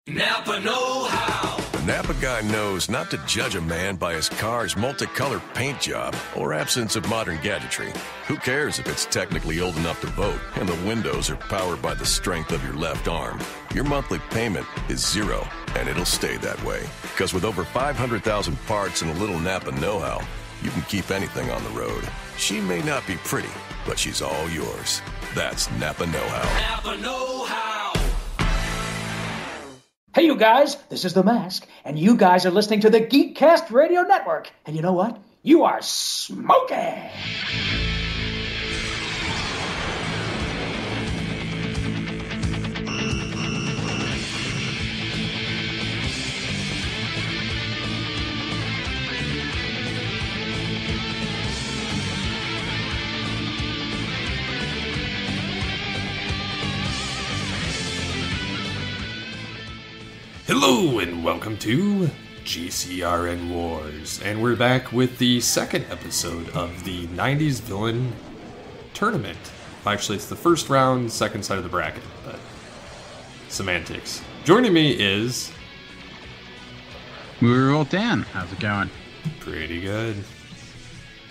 Napa know-how. The Napa guy knows not to judge a man by his car's multicolored paint job or absence of modern gadgetry. Who cares if it's technically old enough to vote and the windows are powered by the strength of your left arm? Your monthly payment is zero, and it'll stay that way. Because with over 500,000 parts and a little Napa know-how, you can keep anything on the road. She may not be pretty, but she's all yours. That's Napa know-how. Napa know-how. Hey, you guys, this is The Mask, and you guys are listening to the GeekCast Radio Network. And you know what? You are smoking! Hello and welcome to GCRN Wars, and we're back with the second episode of the 90's Villain Tournament. Actually, it's the first round, second side of the bracket, but semantics. Joining me is... MovieRevolt Dan. How's it going? Pretty good.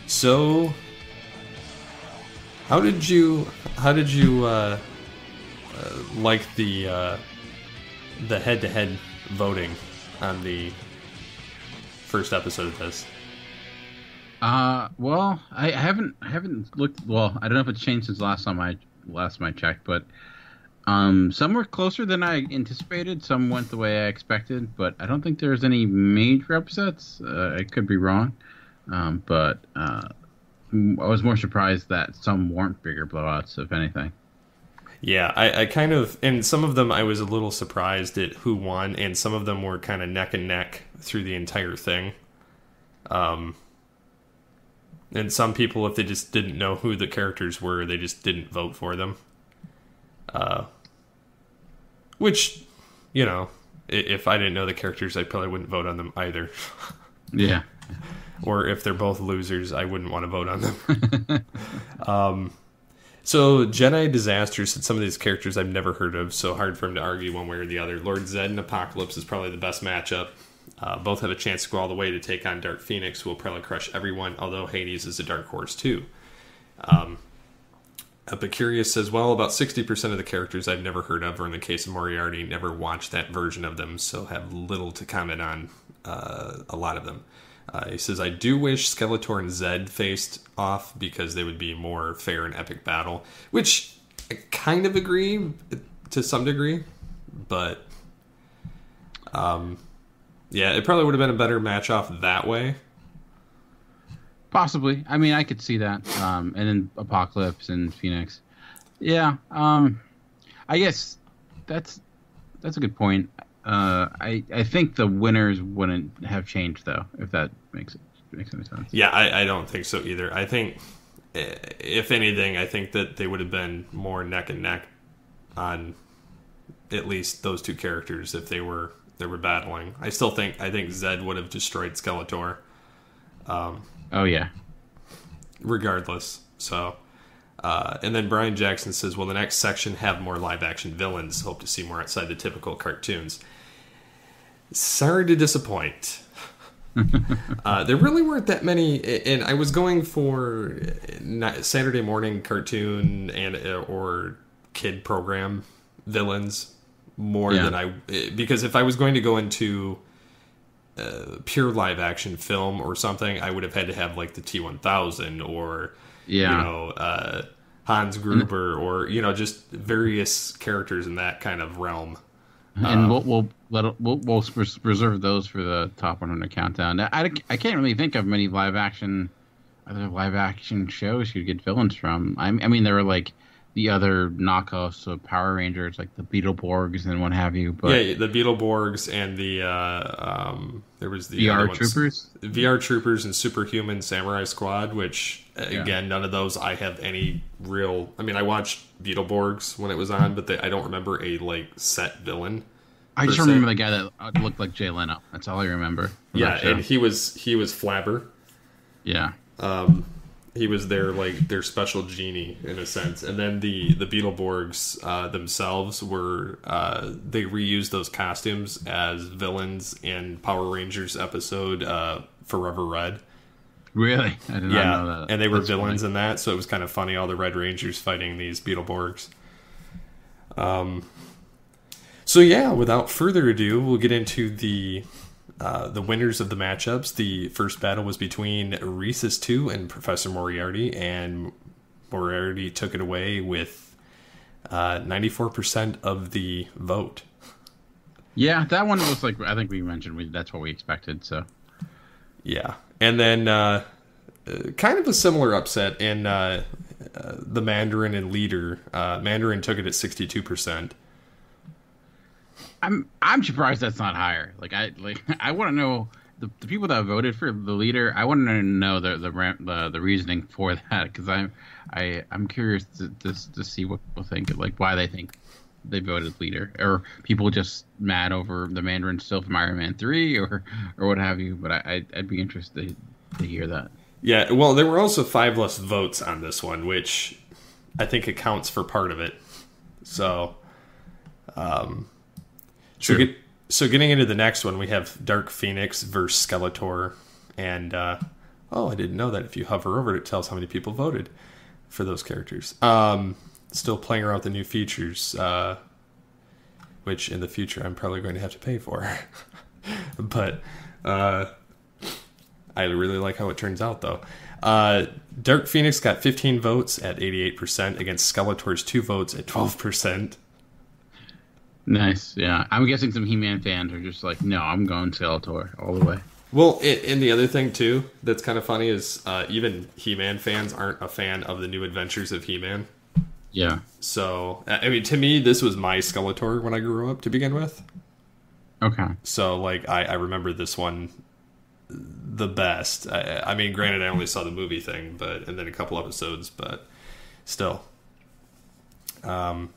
So, how did you like the head-to-head voting on the first episode of this? Well, I haven't looked. Well, I don't know if it's changed since last time I checked, but some were closer than I anticipated. Some went the way I expected, but I don't think there's any major upsets. I could be wrong, but I was more surprised that some weren't bigger blowouts, if anything. Yeah, I kind of, and some of them I was a little surprised at who won, and some of them were kind of neck and neck through the entire thing. And some people, if they just didn't know who the characters were, they just didn't vote for them. Which, you know, if I didn't know the characters, I probably wouldn't vote on them either. Yeah. Or if they're both losers, I wouldn't want to vote on them. So, Jedi Disaster said some of these characters I've never heard of, so hard for him to argue one way or the other. Lord Zed and Apocalypse is probably the best matchup. Both have a chance to go all the way to take on Dark Phoenix, who will probably crush everyone, although Hades is a dark horse too. Epicurious says, well, about 60% of the characters I've never heard of, or in the case of Moriarty, never watched that version of them, so have little to comment on a lot of them. He says, I do wish Skeletor and Zed faced off because they would be more fair and epic battle, which I kind of agree to some degree, but yeah, it probably would have been a better match off that way. Possibly. I mean, I could see that. And then Apocalypse and Phoenix. Yeah. I guess that's a good point. I think the winners wouldn't have changed, though, if that makes any sense. Yeah, I don't think so either. I think, if anything, I think that they would have been more neck and neck on at least those two characters if they were battling. I think Zed would have destroyed Skeletor. Oh yeah. Regardless, so. And then Brian Jackson says, will the next section have more live-action villains? Hope to see more outside the typical cartoons. Sorry to disappoint. There really weren't that many, and I was going for Saturday morning cartoon or kid program villains more than because if I was going to go into pure live-action film or something, I would have had to have like the T-1000 or Hans Gruber or just various characters in that kind of realm. And we'll reserve those for the top 100 countdown. I can't really think of many live action shows you'd get villains from. I mean, there were like the other knockoffs of Power Rangers, like the Beetleborgs and what have you. But yeah, the Beetleborgs and the there was the VR Troopers, VR Troopers, and Superhuman Samurai Squad. Which again, none of those I have any real. I mean, I watched Beetleborgs when it was on, but I don't remember a set villain. I just remember the guy that looked like Jay Leno. That's all I remember. Yeah, and he was Flabber. Yeah. He was their special genie in a sense. And then the Beetleborgs themselves were they reused those costumes as villains in Power Rangers episode Forever Red. Really? I did not know that. And they were That's villains funny. in that, so it was kind of funny, all the Red Rangers fighting these Beetleborgs. So yeah, without further ado, we'll get into the winners of the matchups. The first battle was between Rhesus 2 and Professor Moriarty, and Moriarty took it away with 94% of the vote. Yeah, that one was like, I think we mentioned that's what we expected, so. Yeah. And then kind of a similar upset in the Mandarin and Leader. Mandarin took it at 62%. I'm surprised that's not higher. I want to know the people that voted for the Leader. I want to know the reasoning for that, because I'm curious to see what people think, like why they think they voted Leader, or people just mad over the Mandarin still from Iron Man 3 or what have you. But I'd be interested to hear that. Yeah, well, there were also 5 less votes on this one, which I think accounts for part of it. So, so getting into the next one, we have Dark Phoenix versus Skeletor, and I didn't know that if you hover over it, it tells how many people voted for those characters. Still playing around with the new features, which in the future I'm probably going to have to pay for. But I really like how it turns out, though. Dark Phoenix got 15 votes at 88% against Skeletor's 2 votes at 12%. Nice, yeah. I'm guessing some He-Man fans are just like, no, I'm going Skeletor all the way. Well, and the other thing, too, that's kind of funny is even He-Man fans aren't a fan of the New Adventures of He-Man. Yeah. So, I mean, to me, this was my Skeletor when I grew up to begin with. Okay. So, like, I remember this one the best. I mean, granted, I only saw the movie thing, and then a couple episodes, but still. The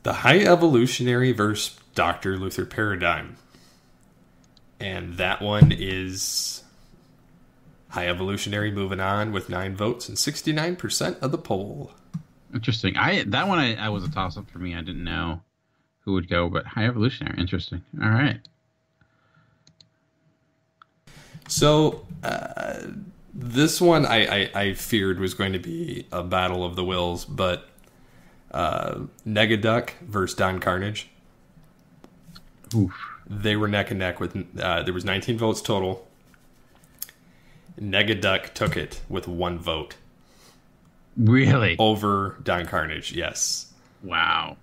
High Evolutionary versus Dr. Luther Paradigm. And that one is High Evolutionary moving on with 9 votes and 69% of the poll. Interesting. That one I was a toss-up for me. I didn't know who would go, but High Evolutionary. Interesting. All right. So, this one I feared was going to be a battle of the wills, but Negaduck versus Don Carnage. Oof. They were neck and neck with there was 19 votes total. Negaduck took it with 1 vote. Really? Over Don Carnage, yes. Wow.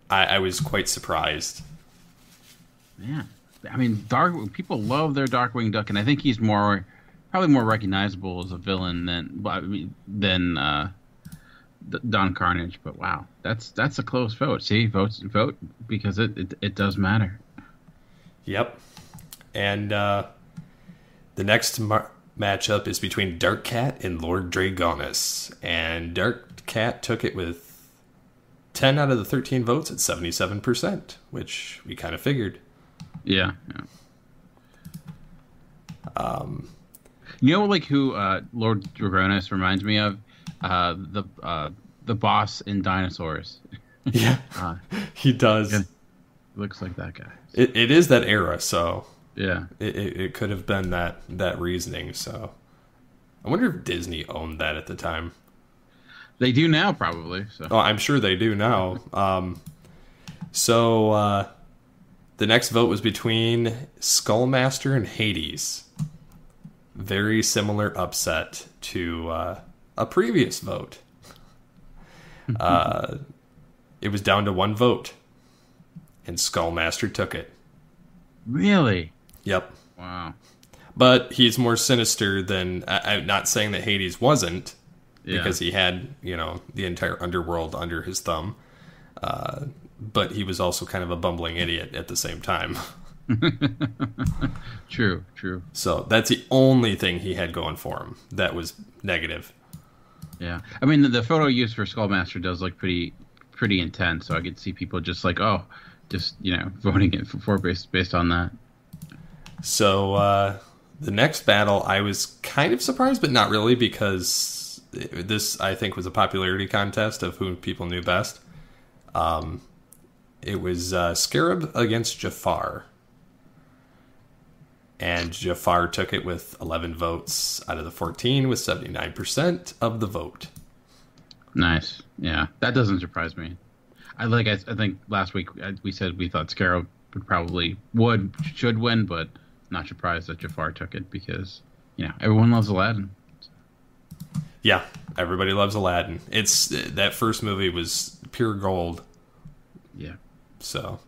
I was quite surprised. Yeah. I mean, people love their Darkwing Duck, and I think he's probably more recognizable as a villain than Don Carnage. But wow, that's a close vote. See, vote because it does matter. Yep. And the next matchup is between Dark Cat and Lord Dragonus, and Dark Cat took it with 10 out of the 13 votes at 77%, which we kind of figured. Yeah. You know, like who Lord Dragonus reminds me of? The boss in Dinosaurs. Yeah, he does. Yeah, looks like that guy. It is that era, so yeah, it could have been that reasoning. So I wonder if Disney owned that at the time. They do now, probably. So. Oh, I'm sure they do now. So the next vote was between Skullmaster and Hades. Very similar upset to a previous vote. It was down to 1 vote, and Skullmaster took it. Really? Yep. Wow. But he's more sinister than... I'm not saying that Hades wasn't, because he had, the entire underworld under his thumb. But he was also kind of a bumbling idiot at the same time. True. So that's the only thing he had going for him that was negative. Yeah. I mean, the photo used for Skullmaster does look pretty intense, so I could see people just like, voting it for based on that. So The next battle, I was kind of surprised, but not really, because this, I think, was a popularity contest of who people knew best. It was Scarab against Jafar. And Jafar took it with 11 votes out of the 14, with 79% of the vote. Nice. Yeah, that doesn't surprise me. I think last week we said we thought Scarab should win, but not surprised that Jafar took it because, everyone loves Aladdin. Yeah, everybody loves Aladdin. That first movie was pure gold. Yeah. So,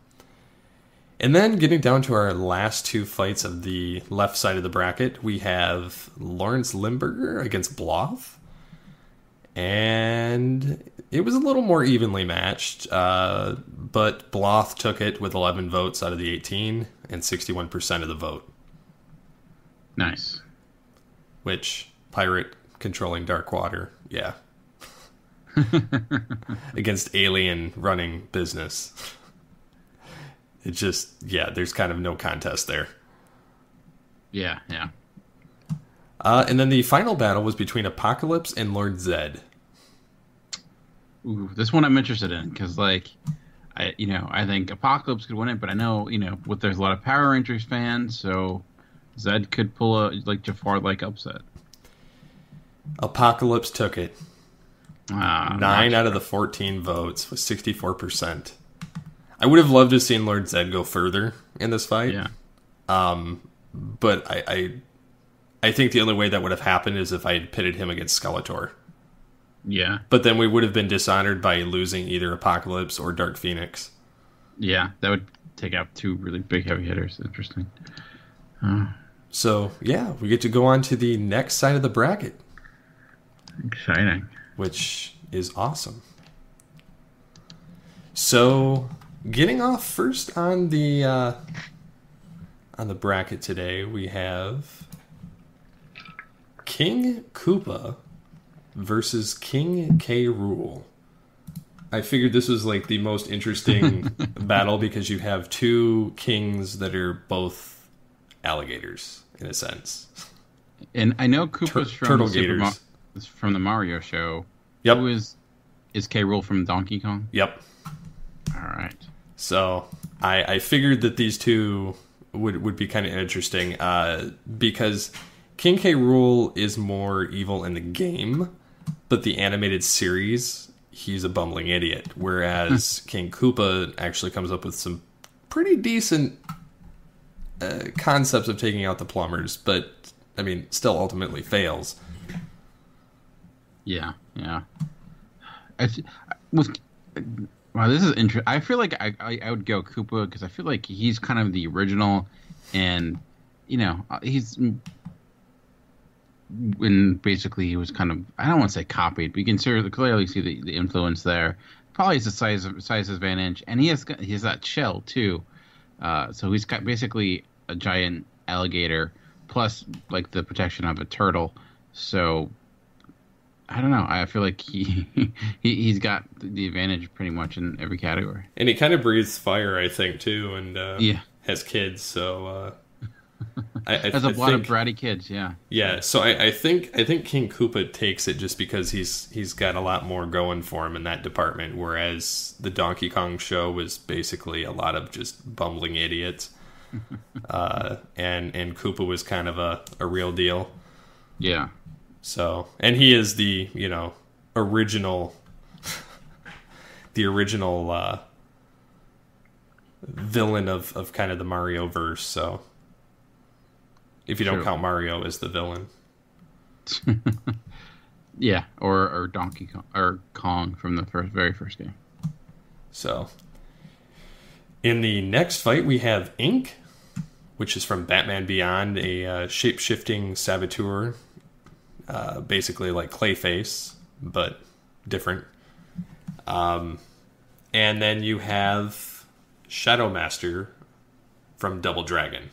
and then getting down to our last two fights of the left side of the bracket, we have Lawrence Limburger against Bloth. And it was a little more evenly matched, but Bloth took it with 11 votes out of the 18 and 61% of the vote. Nice. Which, pirate controlling dark water, yeah. Against alien running business. It just, there's kind of no contest there. Yeah. And then the final battle was between Apocalypse and Lord Zed. Ooh, this one I'm interested in because, I think Apocalypse could win it, but I know, there's a lot of Power Rangers fans, so Zed could pull a Jafar-like upset. Apocalypse took it. 9 out of the 14 votes with 64%. I would have loved to have seen Lord Zed go further in this fight. Yeah. But I think the only way that would have happened is if I had pitted him against Skeletor. Yeah. But then we would have been dishonored by losing either Apocalypse or Dark Phoenix. Yeah, that would take out two really big heavy hitters. Interesting. So, we get to go on to the next side of the bracket. Exciting. Which is awesome. So, getting off first on the bracket today, we have King Koopa versus King K. Rool. I figured this was the most interesting battle because you have two kings that are both alligators in a sense. And I know Koopa's from Turtle Gators. From the Mario show. Yep. Who is K. Rool from Donkey Kong? Yep. All right. So I figured that these two would be kind of interesting because King K. Rool is more evil in the game, but the animated series, he's a bumbling idiot. Whereas King Koopa actually comes up with some pretty decent concepts of taking out the plumbers, but still ultimately fails. Yeah. This is interesting. I feel like I would go Koopa because I feel like he's kind of the original, and he's when basically he was kind of, I don't want to say copied, but you can clearly see the influence there. Probably it's the size advantage, and he has that shell too. So he's got basically a giant alligator plus the protection of a turtle. So I don't know. I feel like he's got the advantage pretty much in every category. And he kind of breathes fire, I think, too, and has kids. So has a lot of bratty kids. Yeah. Yeah. So I think King Koopa takes it just because he's got a lot more going for him in that department, whereas the Donkey Kong show was basically a lot of just bumbling idiots, and Koopa was kind of a real deal. Yeah. So, and he is the, original villain of kind of the Mario verse. So, if you don't count Mario as the villain. Yeah, or Donkey Kong, or Kong from the very first game. So, in the next fight, we have Ink, which is from Batman Beyond, a shape-shifting saboteur. Basically like Clayface, but different. And then you have Shadow Master from Double Dragon.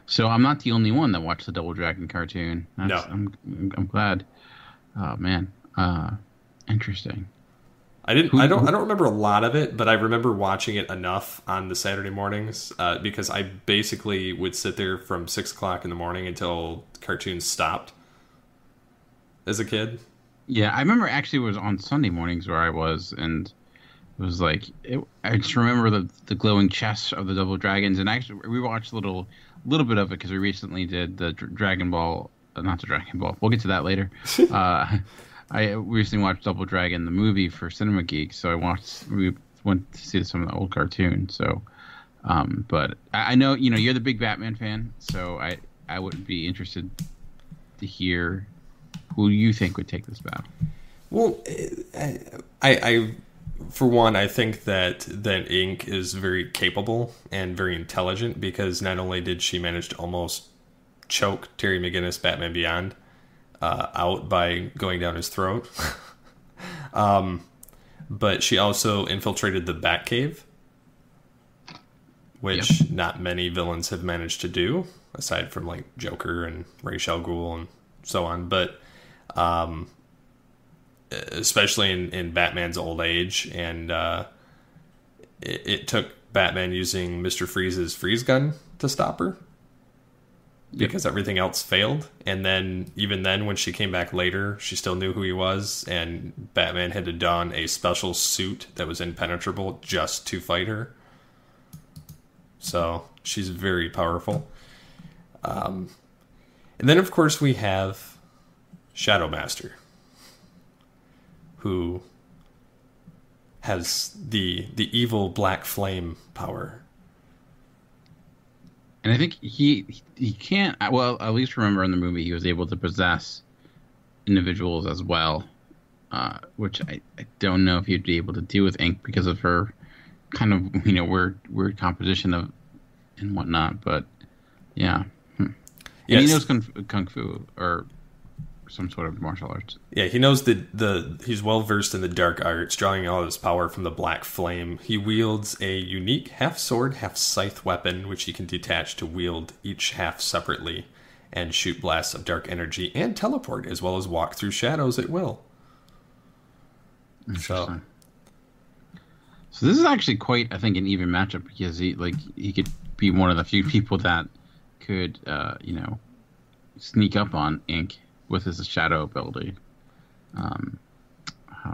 So I'm not the only one that watched the Double Dragon cartoon. No. I'm glad. Oh, man. Interesting. I don't remember a lot of it, but I remember watching it enough on the Saturday mornings because I basically would sit there from 6 o'clock in the morning until cartoons stopped as a kid. Yeah, I remember actually it was on Sunday mornings where I was, and it was like I just remember the glowing chests of the Double Dragons, and actually we watched a little bit of it because we recently did the Dragon Ball, not the Dragon Ball. We'll get to that later. I recently watched Double Dragon, the movie, for Cinema Geeks, so we went to see some of the old cartoons. So, but I know you're the big Batman fan, so I would be interested to hear who you think would take this battle. Well, I for one, I think that Ink is very capable and very intelligent because not only did she manage to almost choke Terry McGinnis, Batman Beyond, out by going down his throat. But she also infiltrated the Batcave, which not many villains have managed to do, aside from like Joker and Ra's al Ghul and so on. But especially in Batman's old age, and it took Batman using Mr. Freeze's freeze gun to stop her. Because everything else failed. And then, even then, when she came back later, she still knew who he was. And Batman had to don a special suit that was impenetrable just to fight her. So, she's very powerful. And then, of course, we have Shadow Master, who has the evil black flame power. And I think he can't, well, at least remember in the movie he was able to possess individuals as well, which I don't know if he'd be able to do with Ink because of her kind of, weird composition of and whatnot. But yeah. Yes. And he knows kung fu or some sort of martial arts. Yeah, he knows he's well versed in the dark arts, drawing all his power from the black flame. He wields a unique half sword, half scythe weapon, which he can detach to wield each half separately and shoot blasts of dark energy and teleport, as well as walk through shadows at will. So this is actually quite, I think, an even matchup because he could be one of the few people that could sneak up on Ink with his shadow ability. Oh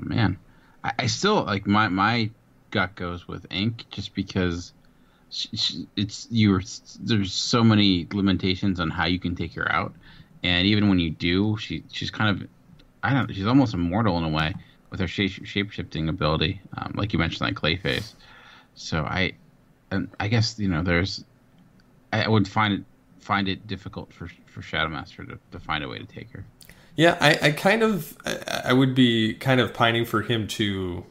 man, I still like my gut goes with Ink just because there's so many limitations on how you can take her out, and even when you do, she's kind of she's almost immortal in a way with her shape-shifting ability, like you mentioned, like Clayface. So I guess I would find it difficult for Shadow Master to find a way to take her. Yeah, I would be kind of pining for him to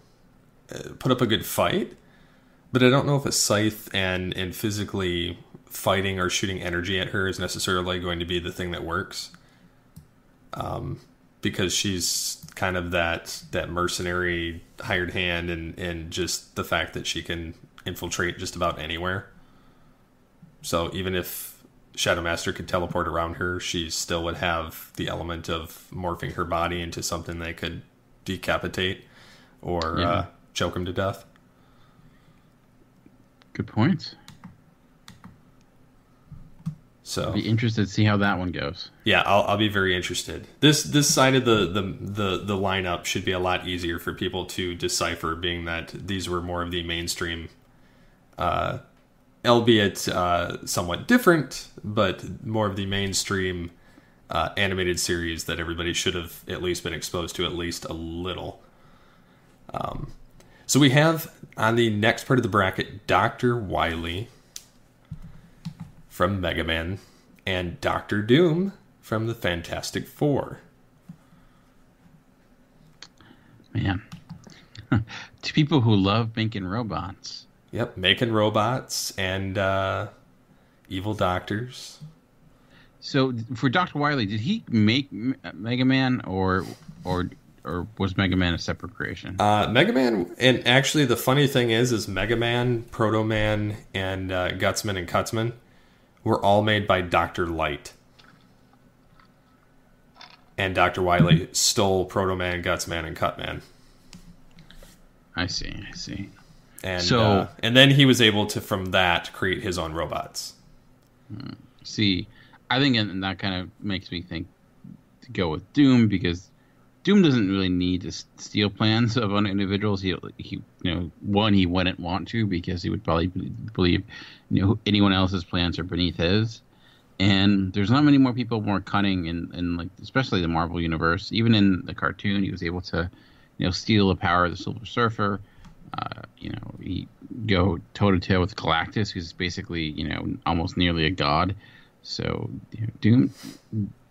put up a good fight, but I don't know if a scythe and physically fighting or shooting energy at her is necessarily going to be the thing that works. Because she's kind of that mercenary hired hand, and just the fact that she can infiltrate just about anywhere. So even if Shadow Master could teleport around her, she still would have the element of morphing her body into something that could decapitate or choke him to death. Good point. So I'll be interested to see how that one goes. Yeah, I'll be very interested. This side of the lineup should be a lot easier for people to decipher, being that these were more of the mainstream, albeit somewhat different, but more of the mainstream animated series that everybody should have at least been exposed to at least a little. So we have on the next part of the bracket Dr. Wily from Mega Man and Dr. Doom from the Fantastic Four. Man. To people who love making robots. Yep, making robots and evil doctors. So for Dr. Wily, did he make Mega Man or was Mega Man a separate creation? Mega Man, and actually the funny thing is Mega Man, Proto Man, and Gutsman and Cutsman were all made by Dr. Light. And Dr. Wily stole Proto Man, Gutsman, and Cutman. I see. And So, and then he was able to, from that, create his own robots. see, I think and that kind of makes me think to go with Doom, because Doom doesn't really need to steal plans of other individuals. He one, he wouldn't want to, because he would probably believe anyone else's plans are beneath his. And there's not many more people more cunning in like, especially the Marvel universe. Even in the cartoon, he was able to steal the power of the Silver Surfer. He go toe to toe with Galactus, who's basically almost nearly a god. So Doom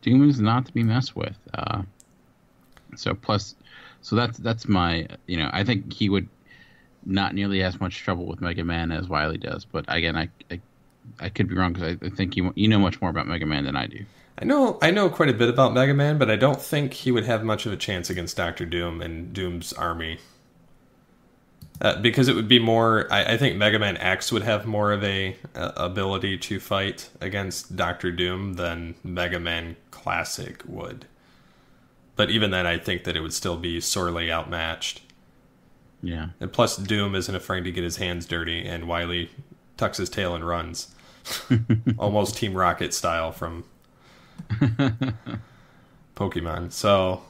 is not to be messed with. So that's my I think he would not nearly as much trouble with Mega Man as Wily does. But again, I could be wrong, because I think you know much more about Mega Man than I do. I know quite a bit about Mega Man, but I don't think he would have much of a chance against Dr. Doom and Doom's army. Because it would be more, I think Mega Man X would have more of a ability to fight against Dr. Doom than Mega Man Classic would. But even then, I think that it would still be sorely outmatched. Yeah. And plus, Doom isn't afraid to get his hands dirty, and Wily tucks his tail and runs. Almost Team Rocket style from Pokemon. So,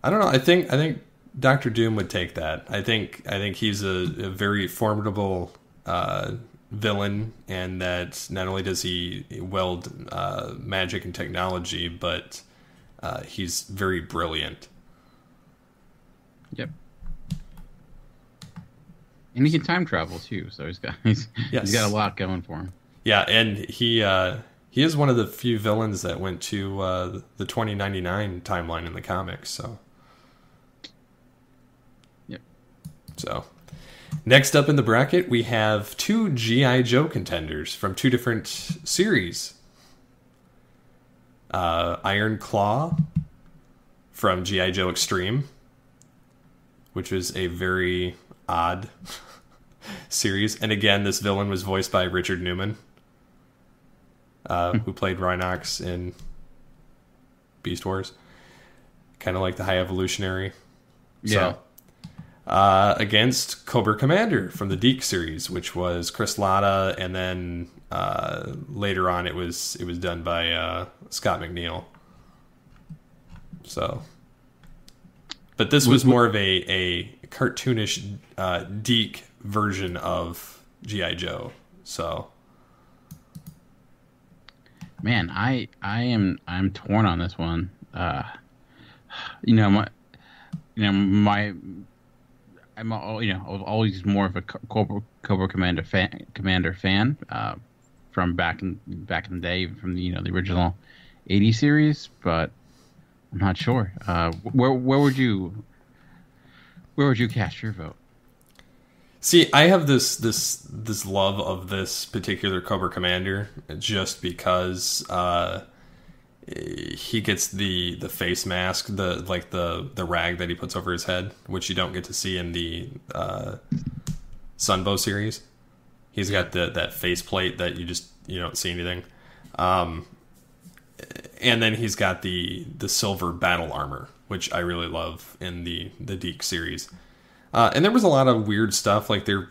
I don't know. I think Dr. Doom would take that. I think he's a very formidable villain, and that not only does he wield magic and technology, but he's very brilliant. Yep. And he can time travel too, so he's got a lot going for him. Yeah, and he is one of the few villains that went to the 2099 timeline in the comics. So, next up in the bracket, we have two G.I. Joe contenders from two different series. Iron Claw from G.I. Joe Extreme, which was a very odd series. And again, this villain was voiced by Richard Newman, who played Rhinox in Beast Wars. Kind of like the High Evolutionary. Yeah. So, against Cobra Commander from the Geeks series, which was Chris Latta, and then later on it was done by Scott McNeil. So, but this was more of a cartoonish Deke version of G.I. Joe. So, man, I'm torn on this one. I'm always more of a Cobra Commander fan from back in the day, from the original 80 series, but I'm not sure. Where would you cast your vote? See, I have this love of this particular Cobra Commander just because he gets the face mask, the rag that he puts over his head, which you don't get to see in the Sunbow series. He's got that face plate that you don't see anything. And then he's got the silver battle armor, which I really love in the Deke series. And there was a lot of weird stuff, like they're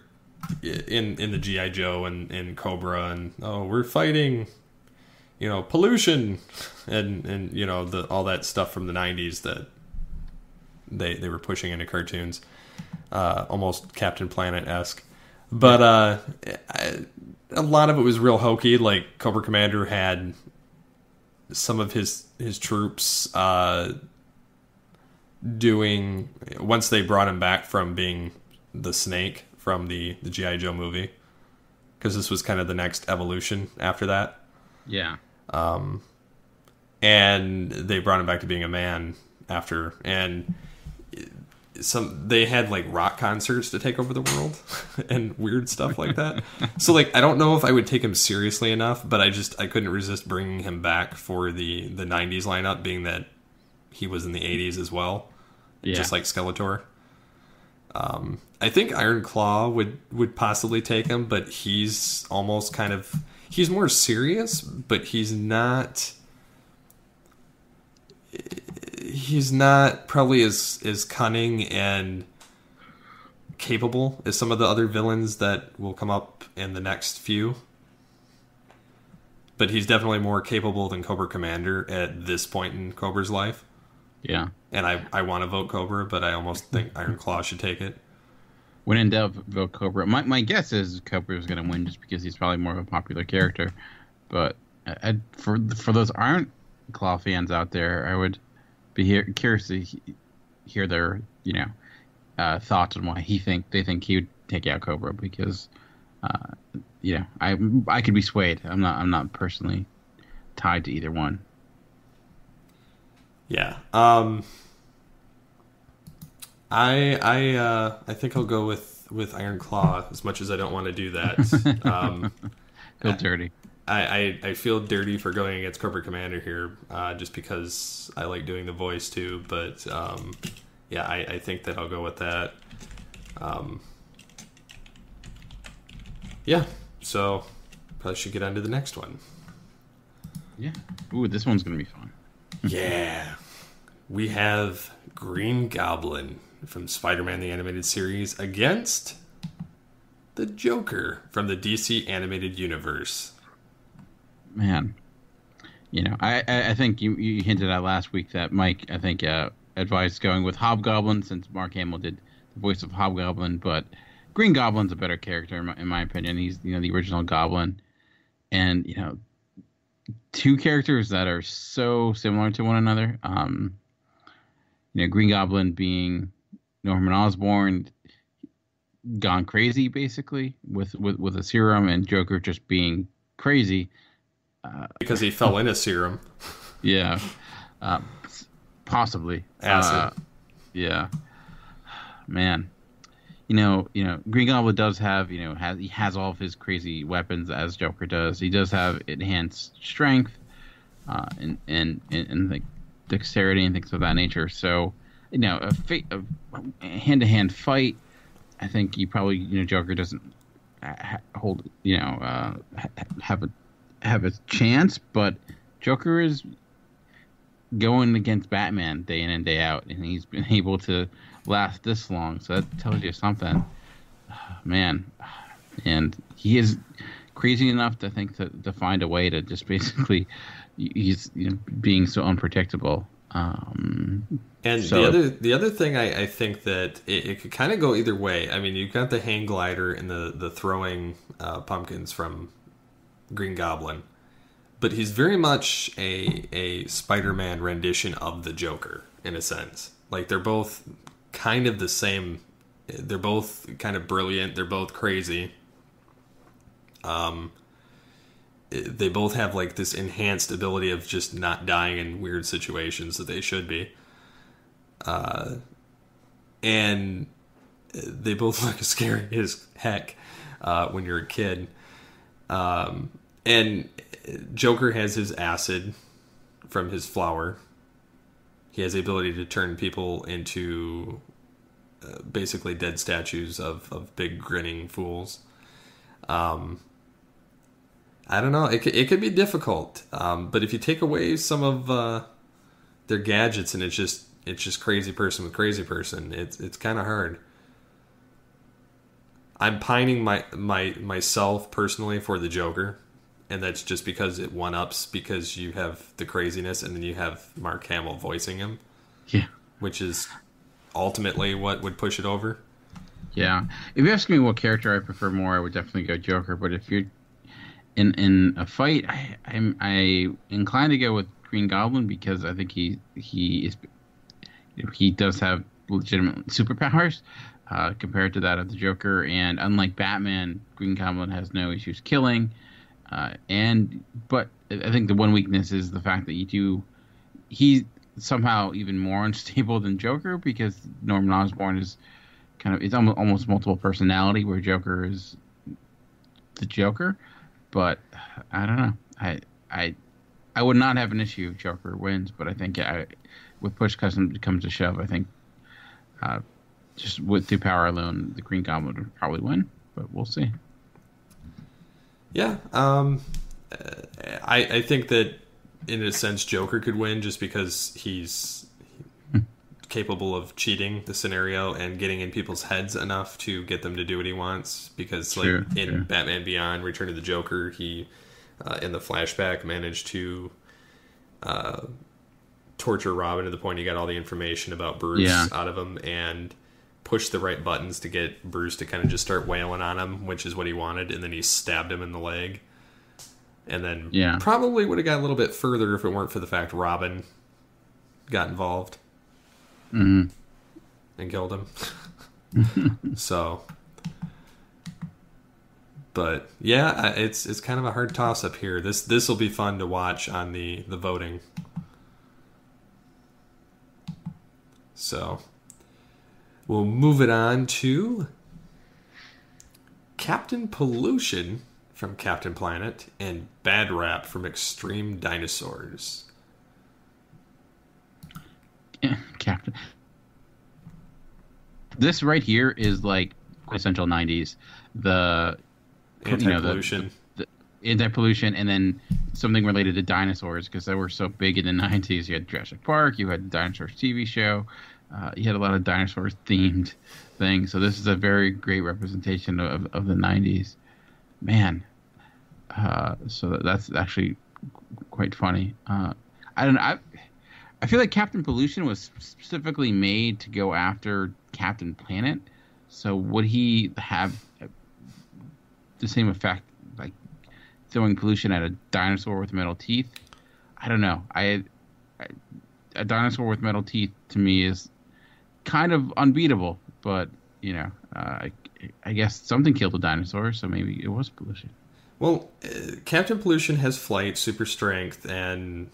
in the G.I. Joe and Cobra, and we're fighting pollution and all that stuff from the 90s that they were pushing into cartoons, almost Captain Planet-esque. But a lot of it was real hokey. Like Cobra Commander had some of his troops doing, once they brought him back from being the Snake from the G.I. Joe movie, because this was kind of the next evolution after that. Yeah. And they brought him back to being a man after, and they had like rock concerts to take over the world and weird stuff like that. So like, I don't know if I would take him seriously enough, but I couldn't resist bringing him back for the 90s lineup, being that he was in the 80s as well. Yeah. Just like Skeletor. I think Iron Claw would possibly take him, but he's almost he's more serious, but he's not probably as cunning and capable as some of the other villains that will come up in the next few. But he's definitely more capable than Cobra Commander at this point in Cobra's life. Yeah. And I want to vote Cobra, but I almost think Iron Claw should take it. When in doubt, vote Cobra. My guess is Cobra is going to win just because he's probably more of a popular character. But for those Iron Claw fans out there, I would be curious to hear their thoughts on why they think he would take out Cobra, because I could be swayed. I'm not personally tied to either one. Yeah. I think I'll go with Iron Claw, as much as I don't want to do that. Feel dirty. I feel dirty for going against Cobra Commander here, just because I like doing the voice too. But I think that I'll go with that. So probably should get on to the next one. Yeah. Ooh, this one's gonna be fun. Yeah. We have Green Goblin from Spider-Man the Animated Series against the Joker from the DC Animated Universe. Man, I think you hinted at last week that Mike, I think, advised going with Hobgoblin, since Mark Hamill did the voice of Hobgoblin, but Green Goblin's a better character in my opinion. He's the original Goblin, and two characters that are so similar to one another. Green Goblin being Norman Osborn gone crazy, basically with a serum, and Joker just being crazy because he fell in a serum. Yeah, possibly acid. Yeah, man. Green Goblin does have, he has all of his crazy weapons as Joker does. He does have enhanced strength, and like dexterity and things of that nature. So, a hand-to-hand fight, I think he probably, Joker doesn't have a chance, but Joker is going against Batman day in and day out, and he's been able to last this long, so that tells you something, man. And he is crazy enough to think to find a way to just basically, he's being so unpredictable. And the other thing, I think that it could kind of go either way. I mean, you've got the hang glider and the throwing pumpkins from Green Goblin, but he's very much a Spider-Man rendition of the Joker in a sense. Like, they're both kind of the same. They're both kind of brilliant. They're both crazy. They both have like this enhanced ability of just not dying in weird situations that they should be. And they both look scary as heck when you're a kid. And Joker has his acid from his flower. He has the ability to turn people into basically dead statues of big grinning fools. I don't know. It could be difficult, but if you take away some of their gadgets and it's just crazy person with crazy person, it's kind of hard. I'm pining myself personally for the Joker, and that's just because it one-ups, because you have the craziness and then you have Mark Hamill voicing him. Yeah. Which is ultimately what would push it over. Yeah. If you ask me what character I prefer more, I would definitely go Joker. But if you're in a fight, I'm inclined to go with Green Goblin, because I think he does have legitimate superpowers compared to that of the Joker. And unlike Batman, Green Goblin has no issues killing. But I think the one weakness is the fact that he's somehow even more unstable than Joker, because Norman Osborn is it's almost multiple personality, where Joker is the Joker. But I don't know. I would not have an issue if Joker wins, but I think with push comes to shove, I think just through power alone, the Green Goblin would probably win. But we'll see. Yeah, I think that in a sense Joker could win, just because he's capable of cheating the scenario and getting in people's heads enough to get them to do what he wants. Because in Batman Beyond, Return of the Joker, he in the flashback managed to torture Robin to the point he got all the information about Bruce out of him and push the right buttons to get Bruce to kind of just start wailing on him, which is what he wanted, and then he stabbed him in the leg. And then probably would have got a little bit further if it weren't for the fact Robin got involved and killed him. So, but yeah, it's kind of a hard toss up here. This will be fun to watch on the voting. So we'll move it on to Captain Pollution from Captain Planet and Bad Rap from Extreme Dinosaurs. Yeah, Captain. This right here is like quintessential 90s. The anti-pollution. The anti-pollution, and then something related to dinosaurs, because they were so big in the 90s. You had Jurassic Park, you had the Dinosaurs TV show, you had a lot of dinosaur-themed things. So this is a very great representation of the 90s. Man. So that's actually quite funny. I don't know. I feel like Captain Pollution was specifically made to go after Captain Planet. So would he have the same effect, like throwing pollution at a dinosaur with metal teeth? I don't know. A dinosaur with metal teeth to me is kind of unbeatable. But I guess something killed a dinosaur, so maybe it was pollution. Well, Captain Pollution has flight, super strength, and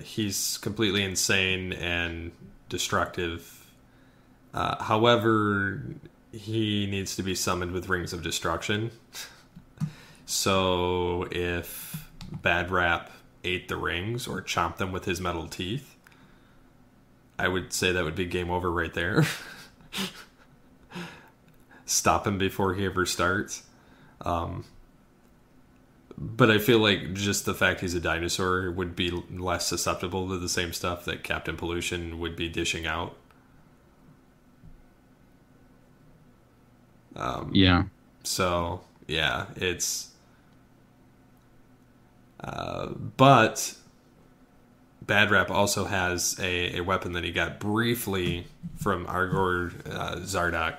he's completely insane and destructive. However, he needs to be summoned with Rings of Destruction. So if Bad Rap ate the rings or chomped them with his metal teeth, I would say that would be game over right there. Stop him before he ever starts. But I feel like just the fact he's a dinosaur would be less susceptible to the same stuff that Captain Pollution would be dishing out. So, yeah, it's... but Bad Rap also has a weapon that he got briefly from Argor Zardock,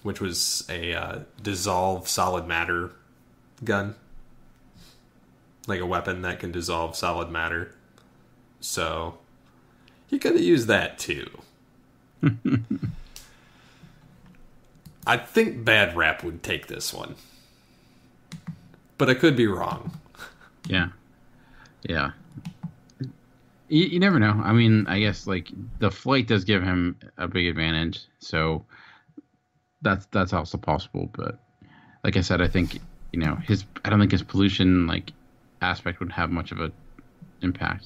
which was a dissolve solid matter gun. Like a weapon that can dissolve solid matter. So, he could have used that too. I think Bad Rap would take this one. But I could be wrong. Yeah. You never know. I mean, I guess like the flight does give him a big advantage. So, that's also possible. But like I said, I think, I don't think his pollution, like, aspect would have much of an impact.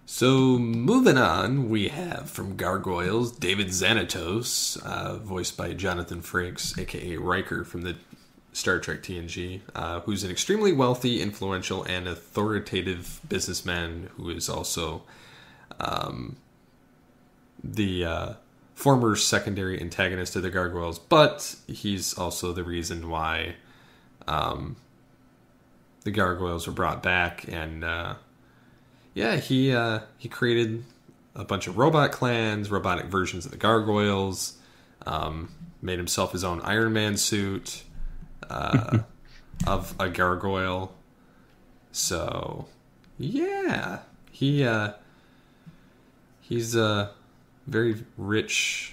So moving on, we have from Gargoyles David Xanatos, voiced by Jonathan Frakes, aka Riker from the Star Trek TNG, who's an extremely wealthy, influential, and authoritative businessman who is also the former secondary antagonist of the Gargoyles, but he's also the reason why the Gargoyles were brought back, and he created a bunch of robot clans, robotic versions of the Gargoyles, made himself his own Iron Man suit of a gargoyle. So, yeah, he's a very rich,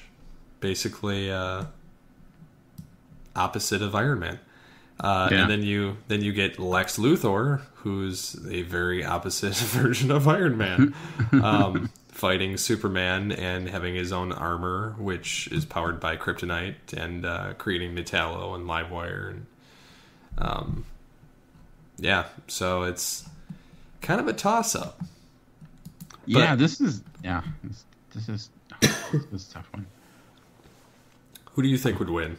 basically opposite of Iron Man. And then you get Lex Luthor, who's a very opposite version of Iron Man, fighting Superman and having his own armor, which is powered by kryptonite, and creating Metallo and Livewire, and so it's kind of a toss-up. Yeah, this is a tough one. Who do you think would win?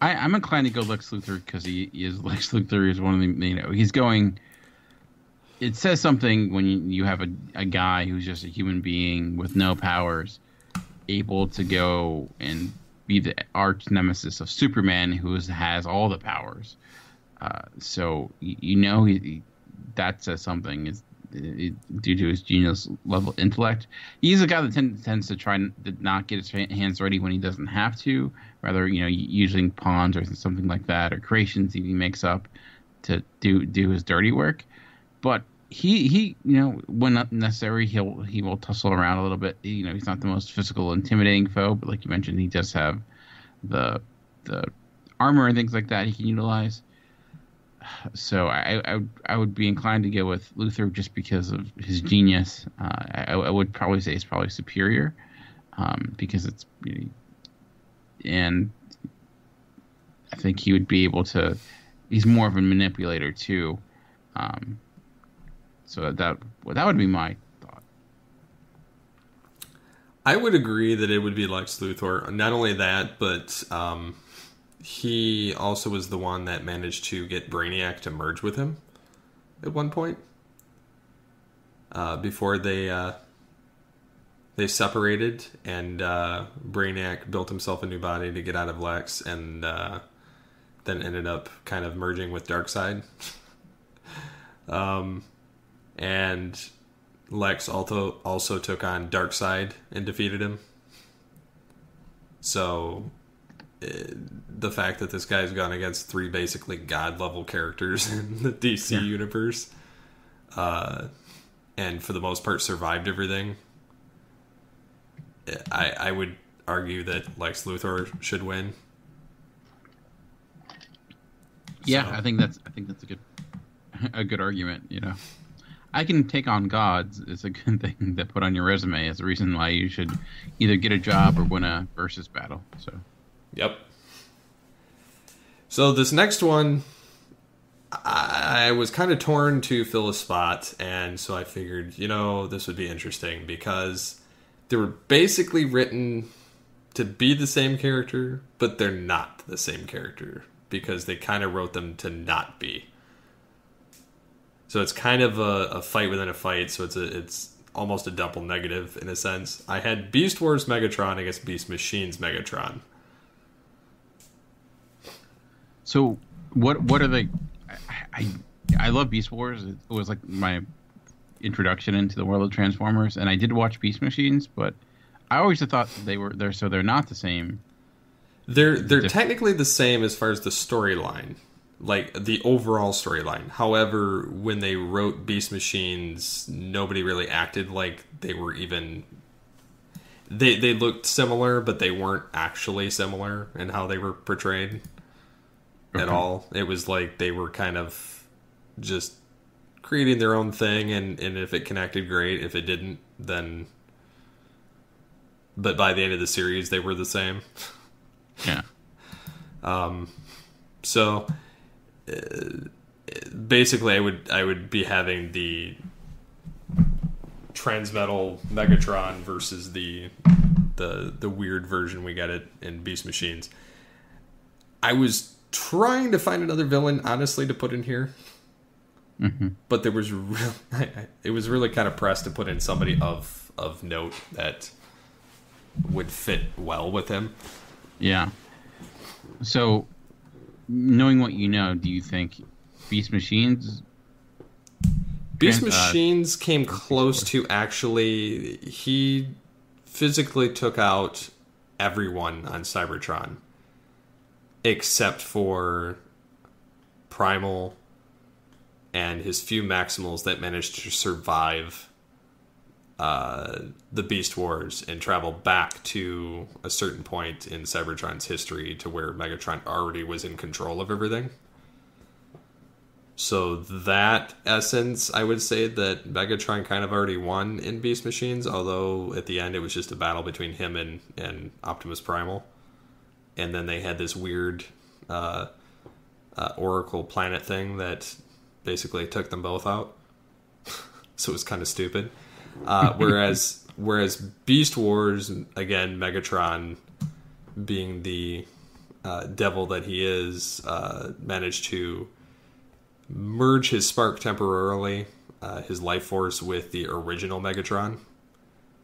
I'm inclined to go Lex Luthor because he is Lex Luthor is one of the he's going. it says something when you have a guy who's just a human being with no powers, able to go and be the arch nemesis of Superman, who has all the powers. So that says something is due to his genius level intellect. He's a guy that tends to try to not get his hands dirty when he doesn't have to. Rather, using pawns or something like that, or creations he makes up to do his dirty work. But he when not necessary, he will tussle around a little bit. He's not the most physical, intimidating foe, but like you mentioned, he does have the armor and things like that he can utilize. So I would be inclined to go with Luthor just because of his genius. I would probably say it's probably superior because it's, and I think he would be able to. He's more of a manipulator too. So that would be my thought. I would agree that it would be Lex Luthor. Not only that, but he also was the one that managed to get Brainiac to merge with him at one point. Before they separated, and Brainiac built himself a new body to get out of Lex, and then ended up kind of merging with Darkseid. And Lex also took on Darkseid and defeated him. So the fact that this guy's gone against 3 basically god-level characters in the DC universe, and for the most part survived everything, I would argue that Lex Luthor should win. Yeah, So. I think that's a good argument. I can take on gods. It's a good thing to put on your resume as a reason why you should either get a job or win a versus battle. So. Yep. So this next one, I was kind of torn to fill a spot, and so I figured, this would be interesting because they were basically written to be the same character, but they're not the same character because they kind of wrote them to not be. So it's kind of a fight within a fight, so it's almost a double negative in a sense. I had Beast Wars Megatron against Beast Machines Megatron. So what are they? I love Beast Wars. It was like my introduction into the world of Transformers, and I did watch Beast Machines, but I always thought they're not the same. They're technically the same as far as the storyline, like the overall storyline. However, when they wrote Beast Machines, nobody really acted like they were even. They looked similar, but they weren't actually similar in how they were portrayed at all. It was like they were kind of just creating their own thing, and if it connected, great. If it didn't, then. But by the end of the series, they were the same. Yeah. So basically, I would be having the Transmetal Megatron versus the weird version we got it in Beast Machines. I was trying to find another villain, honestly, to put in here, but there was it was really kind of pressed to put in somebody of note that would fit well with him. Yeah. So, knowing what you know, do you think Beast Machines? Beast Machines came close to actually. He physically took out everyone on Cybertron, except for Primal and his few Maximals that managed to survive the Beast Wars and travel back to a certain point in Cybertron's history to where Megatron already was in control of everything. So that essence, I would say that Megatron kind of already won in Beast Machines, although at the end it was just a battle between him and Optimus Primal. And then they had this weird Oracle planet thing that basically took them both out. So it was kind of stupid. Whereas Beast Wars, again, Megatron being the devil that he is, managed to merge his spark temporarily his life force with the original Megatron,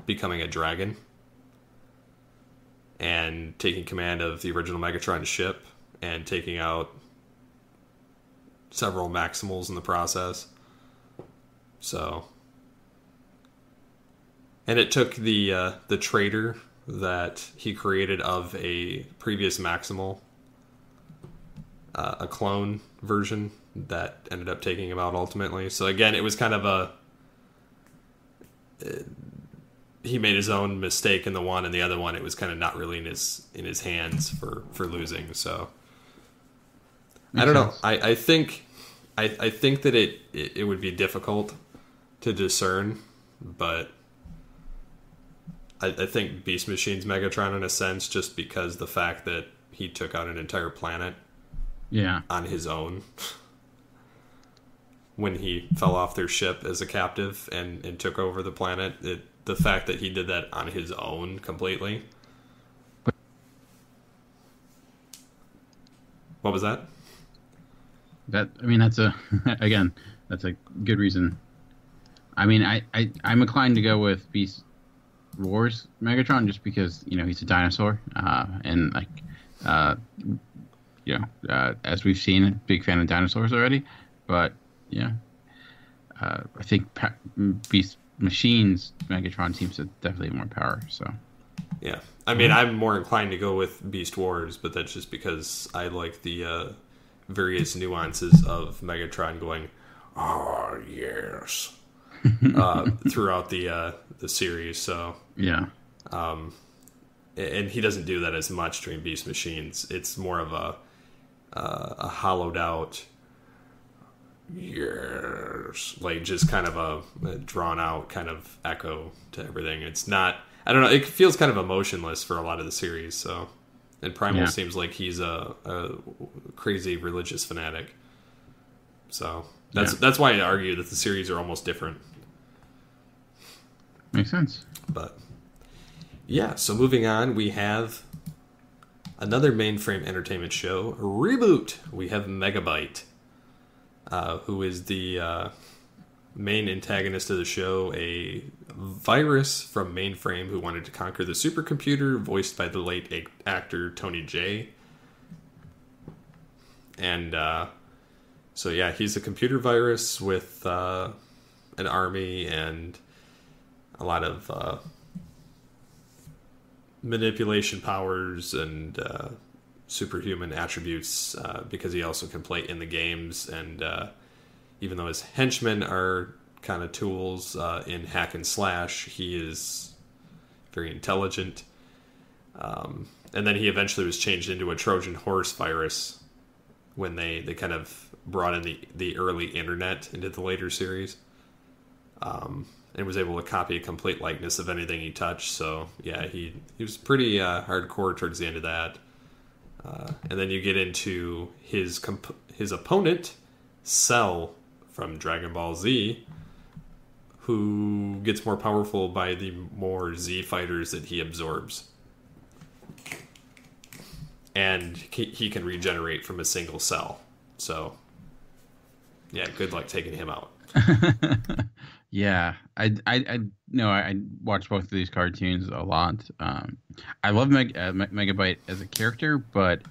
becoming a dragon, and taking command of the original Megatron ship, and taking out several Maximals in the process. So, and it took the traitor that he created of a previous Maximal, a clone version that ended up taking him out ultimately. So again, it was kind of he made his own mistake in the one, and the other one it was kind of not really in his hands for losing. So I don't know. I think that it would be difficult to discern, but I think Beast Machine's Megatron in a sense, just because the fact that he took out an entire planet on his own when he fell off their ship as a captive and took over the planet. The fact that he did that on his own completely. What was that? That's a good reason. I mean, I'm inclined to go with Beast Wars Megatron just because, he's a dinosaur, and as we've seen, a big fan of dinosaurs already. But I think Beast Machine's Megatron seems to definitely have more power. So yeah, I mean, I'm more inclined to go with Beast Wars, but that's just because I like the various nuances of Megatron going, "Oh yes," throughout the series. So yeah, and he doesn't do that as much during Beast Machines. It's more of a hollowed out, yes, like just kind of a drawn out kind of echo to everything. It's not, I don't know, it feels kind of emotionless for a lot of the series. So, and Primal seems like he's a crazy religious fanatic. So that's why I argue that the series are almost different. Makes sense. But yeah, so moving on, we have another Mainframe Entertainment show reboot. We have Megabyte, who is the main antagonist of the show, a virus from Mainframe who wanted to conquer the supercomputer, voiced by the late actor Tony Jay. And so yeah, he's a computer virus with an army and a lot of manipulation powers and superhuman attributes, because he also can play in the games, and even though his henchmen are kind of tools in hack and slash, he is very intelligent. And then he eventually was changed into a Trojan horse virus when they kind of brought in the early internet into the later series. And was able to copy a complete likeness of anything he touched. So yeah, he was pretty hardcore towards the end of that. And then you get into his opponent, Cell from Dragon Ball Z, who gets more powerful by the more Z fighters that he absorbs. And he can regenerate from a single cell. So yeah, good luck taking him out. Yeah, I watch both of these cartoons a lot. I love Megabyte as a character, but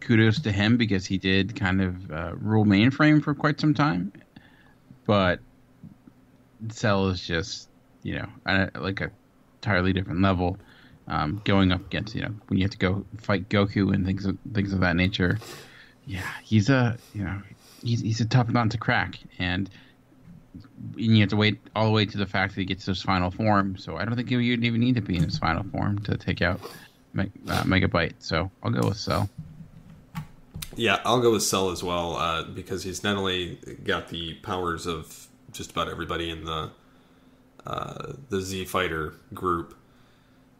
kudos to him because he did kind of rule Mainframe for quite some time. But Cell is just like a entirely different level, going up against when you have to go fight Goku and things of that nature. Yeah, he's a tough nut to crack, and you have to wait all the way to the fact that he gets his final form. So I don't think you'd even need to be in his final form to take out Megabyte. So I'll go with Cell. Yeah, I'll go with Cell as well, because he's not only got the powers of just about everybody in the Z Fighter group,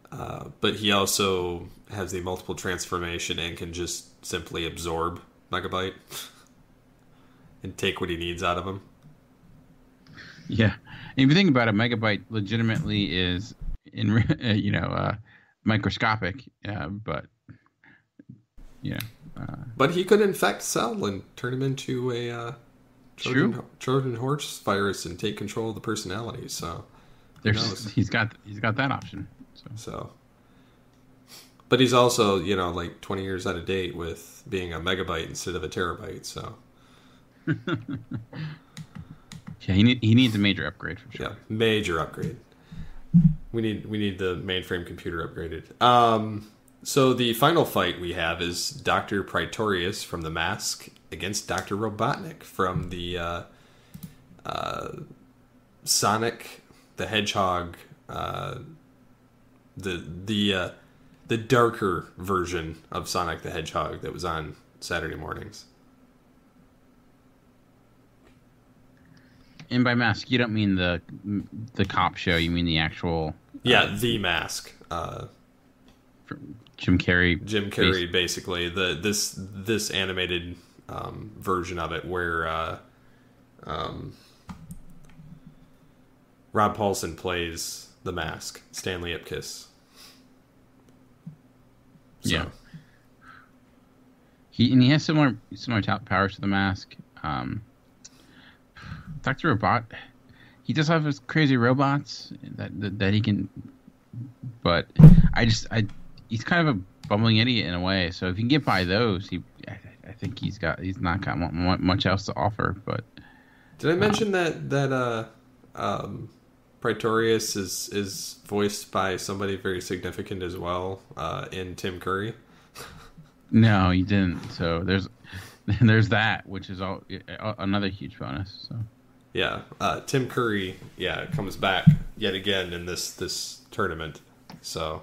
but he also has the multiple transformation and can just simply absorb Megabyte and take what he needs out of him. Yeah, and if you think about it, Megabyte legitimately is microscopic, but But he could infect Cell and turn him into a Trojan horse virus and take control of the personality. So he's got that option. So, but he's also, you know, like 20 years out of date with being a megabyte instead of a terabyte. So, yeah, he needs a major upgrade for sure. Yeah, major upgrade. We need the mainframe computer upgraded. So the final fight we have is Dr. Praetorius from The Mask against Dr. Robotnik from the Sonic the Hedgehog, the darker version of Sonic the Hedgehog that was on Saturday mornings. And by Mask, you don't mean the cop show. You mean the actual... The Mask. Jim Carrey. Jim Carrey, basically. This animated version of it where Rob Paulsen plays the Mask, Stanley Ipkiss. So. Yeah. He has similar powers to the Mask. Dr. Robot, he does have his crazy robots that he can, but he's kind of a bumbling idiot in a way. So if you can get by those, I think he's not got much else to offer. But did I mention that Praetorius is voiced by somebody very significant as well in Tim Curry? No, you didn't. So there's that, which is another huge bonus. So. Yeah, Tim Curry, comes back yet again in this tournament. So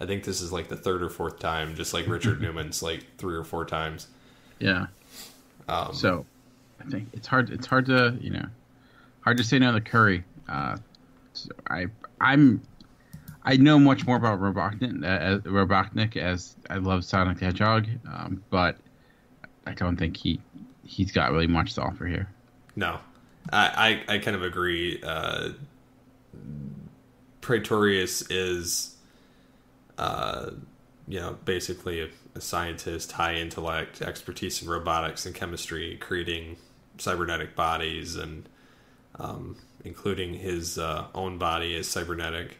I think this is like the third or fourth time, just like Richard Newman's like 3 or 4 times. Yeah. So I think it's hard to hard to say no to Curry. So I know much more about Robotnik as I love Sonic the Hedgehog, but I don't think he's got really much to offer here. No. I kind of agree. Praetorius is, basically a scientist, high intellect, expertise in robotics and chemistry, creating cybernetic bodies, and including his own body is cybernetic.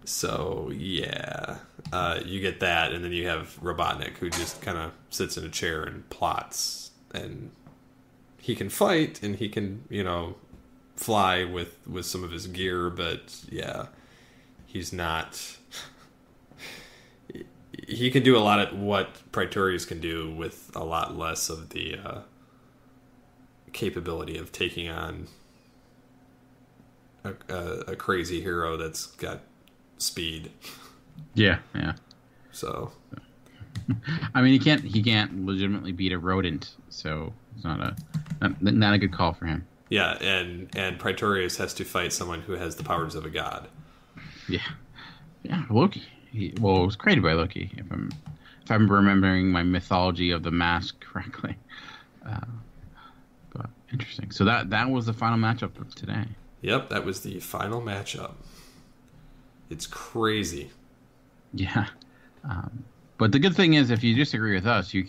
So yeah, you get that, and then you have Robotnik, who just kind of sits in a chair and plots. And he can fight, and he can, fly with some of his gear, but yeah, he's not... He can do a lot of what Praetorius can do with a lot less of the capability of taking on a crazy hero that's got speed. Yeah. So... I mean, he can't legitimately beat a rodent, so it's not a good call for him. Yeah, and Praetorius has to fight someone who has the powers of a god. Yeah, Loki. It was created by Loki, if I'm remembering my mythology of the Mask correctly. But interesting. So that was the final matchup of today. Yep, that was the final matchup. It's crazy. Yeah. But the good thing is, if you disagree with us, you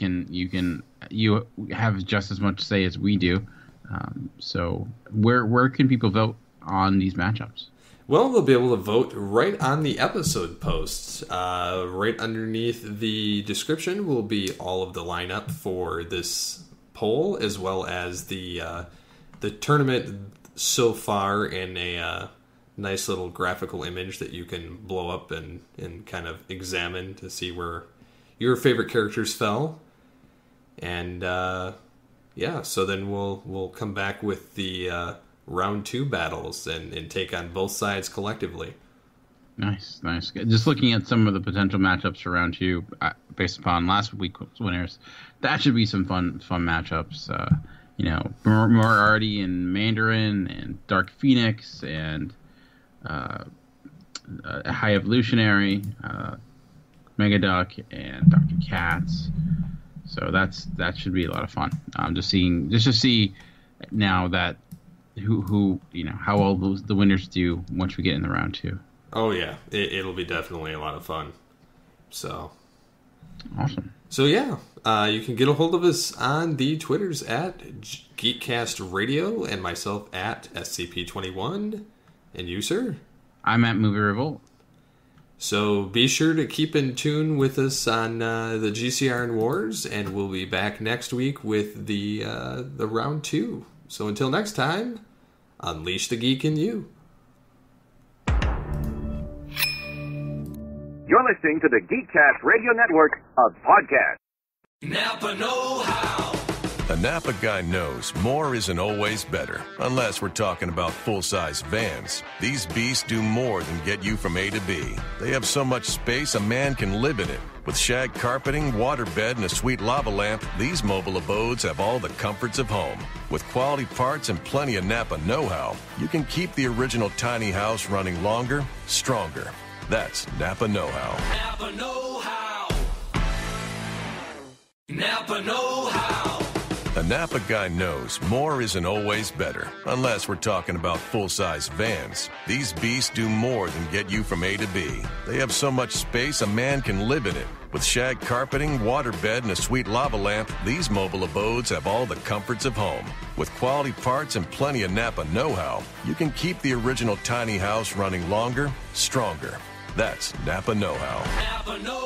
have just as much say as we do. So where can people vote on these matchups? Well, they'll be able to vote right on the episode posts. Right underneath the description will be all of the lineup for this poll, as well as the tournament so far in a nice little graphical image that you can blow up and kind of examine to see where your favorite characters fell. And so then we'll come back with the round 2 battles and take on both sides collectively. Nice. Just looking at some of the potential matchups for round 2 based upon last week's winners, that should be some fun matchups. Moriarty and Mandarin and Dark Phoenix and High Evolutionary, Megaduck and Dr. Katz. So that should be a lot of fun. Just to see now that who how all the winners do once we get in the round 2. Oh yeah, it'll be definitely a lot of fun. So awesome. So yeah, you can get a hold of us on the Twitters at GeekCast Radio and myself at SCP-21. And you, sir? I'm at MovieRevolt. So be sure to keep in tune with us on the GCR and WarZ, and we'll be back next week with the round 2. So until next time, unleash the geek in you. You're listening to the GeekCast Radio Network of podcasts. Napa know-how. A Napa guy knows more isn't always better, unless we're talking about full-size vans. These beasts do more than get you from A to B. They have so much space a man can live in it. With shag carpeting, waterbed, and a sweet lava lamp, these mobile abodes have all the comforts of home. With quality parts and plenty of Napa know-how, you can keep the original tiny house running longer, stronger. That's Napa know-how. Napa know-how. Napa know-how. A Napa guy knows more isn't always better, unless we're talking about full-size vans. These beasts do more than get you from A to B. They have so much space a man can live in it. With shag carpeting, waterbed, and a sweet lava lamp, these mobile abodes have all the comforts of home. With quality parts and plenty of Napa know-how, you can keep the original tiny house running longer, stronger. That's Napa know-how. Napa know-how.